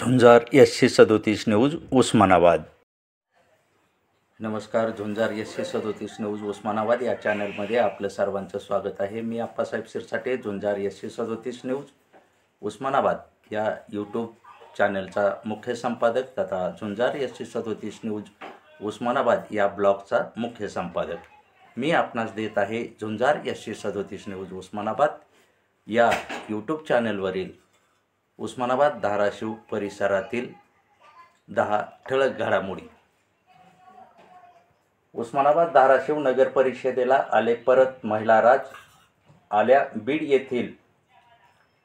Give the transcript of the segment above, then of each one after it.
झुंजार SC37 news Osmanabad. नमस्कार, झुंजार SC37 news Osmanabad या चॅनलमध्ये आपलं सर्वांचं स्वागत आहे। मी आप्पासाहेब शिरसाटे, झुंजार SC37 न्यूज उस्मानाबाद या यूट्यूब चॅनलचा मुख्य संपादक तथा झुंजार SC37 न्यूज उस्मानाबाद या ब्लॉगचा मुख्य संपादक मी आपणास देत आहे। झुंजार SC37 न्यूज उस्मानाबाद या यूट्यूब चॅनलवरील उस्मानाबाद धाराशिव परिसरातील 10 ठळक घडामोडी। उस्मानाबाद धाराशिव नगर परिषदेला आले परत महिला राज। आल्या बीड येथील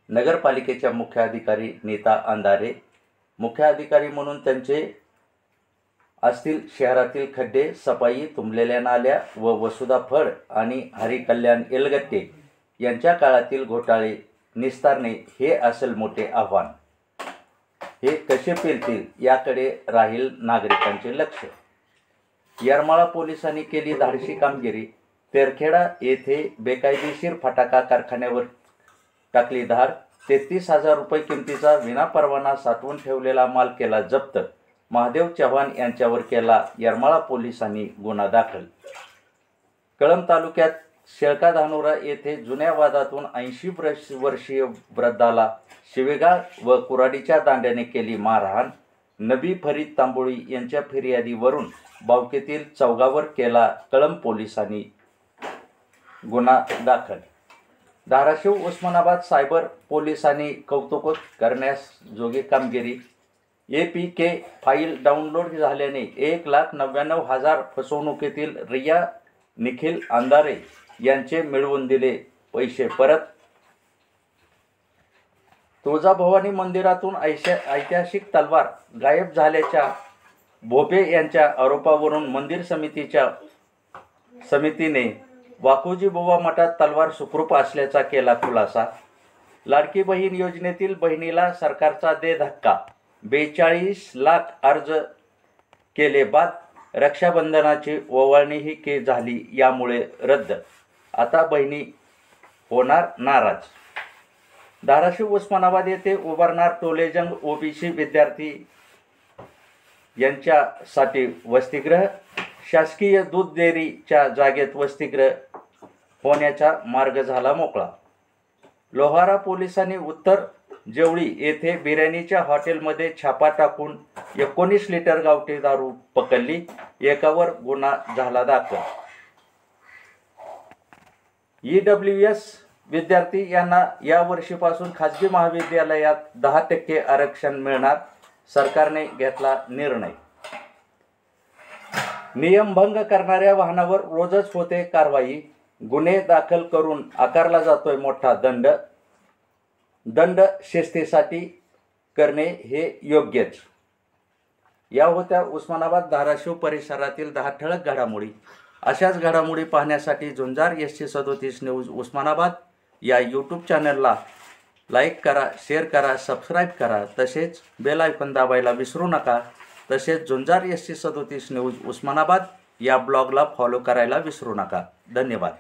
नगरपालिकेच्या मुख्य अधिकारी नीता अंधारे। मुख्य अधिकारी म्हणून त्यांचे असतील शहरातील खड्डे, सफाई, तुंबलेल्या नाल्या व वसुधा फड आणि हरी कल्याण एलगट्टे यांच्या काळातील घोटाळे निस्तारणे हे असेल मोठे आव्हान। हे कसे पेलतील याकडे राहील नागरिकांचे लक्ष। येरमाळा पोलिसांनी केली धाडसी कामगिरी। तेरखेडा येथे बेकायदेशीर फटाका कारखान्यावर टाकली धाड। 33,000 रुपये किमतीचा विनापरवाना साठवून ठेवलेला माल केला जप्त। महादेव चव्हाण यांच्यावर केला येरमाळा पोलिसांनी गुन्हा दाखल। कळंब तालुक्यात शेळका धानोरा येथे जुन्या वादातून 80 वर्षीय वृद्धाला शिवेगाळ व कुऱ्हाडीच्या दांड्याने केली मारहाण। नबी फरीद तांबोळी यांच्या फिर्यादीवरून बावकेतील चौघावर केला कळंब पोलिसांनी गुन्हा दाखल। धाराशिव उस्मानाबाद सायबर पोलिसांनी कौतुक करण्यास जोगी कामगिरी। APK फाईल डाउनलोड झाल्याने 1,99,000 फसवणुकीतील रिया निखिल अंधारे यांचे मिळवून दिले पैसे परत। तुळजाभवानी मंदिरातून ऐतिहासिक तलवार गायब झाल्याच्या भोपे यांच्या आरोपावरून मंदिर समितीने वाकोजी बुवा मठात तलवार सुखरूप असल्याचा केला खुलासा। लाडकी बहीण योजनेतील बहिणीला सरकारचा दे धक्का। 42 लाख अर्ज केले बाद। रक्षाबंधनाची ओवाळणीही झाली यामुळे रद्द। आता बहिणी होणार नाराज। धाराशिव उस्मानाबाद येथे उभारणार टोलेजंग OBC विद्यार्थी यांच्यासाठी वसतिगृह। शासकीय दूध डेअरीच्या जागेत वसतिगृह होण्याचा मार्ग झाला मोकळा। लोहारा पोलिसांनी उत्तर जेवळी येथे बिर्याणीच्या हॉटेलमध्ये छापा टाकून 19 लिटर गावठी दारू पकडली। एकावर गुन्हा झाला दाखल। EWS विद्यार्थी यांना या वर्षीपासून खाजगी महाविद्यालयात 10% आरक्षण मिळणार। सरकारने घेतला निर्णय। नियमभंग करणाऱ्या वाहनावर रोजच होते कारवाई। गुन्हे दाखल करून आकारला जातोय मोठा दंड। दंड शिस्तीसाठी करणे हे योग्यच। या होत्या उस्मानाबाद धाराशिव परिसरातील 10 ठळक घडामोडी। अशाच घडामोडी पाहण्यासाठी झुंजार SC37 न्यूज उस्मानाबाद या यूट्यूब चॅनलला लाईक करा, शेअर करा, सबस्क्राईब करा, तसेच बेल आयकॉन दाबायला विसरू नका। तसेच झुंजार SC37 न्यूज उस्मानाबाद या ब्लॉगला फॉलो करायला विसरू नका। धन्यवाद।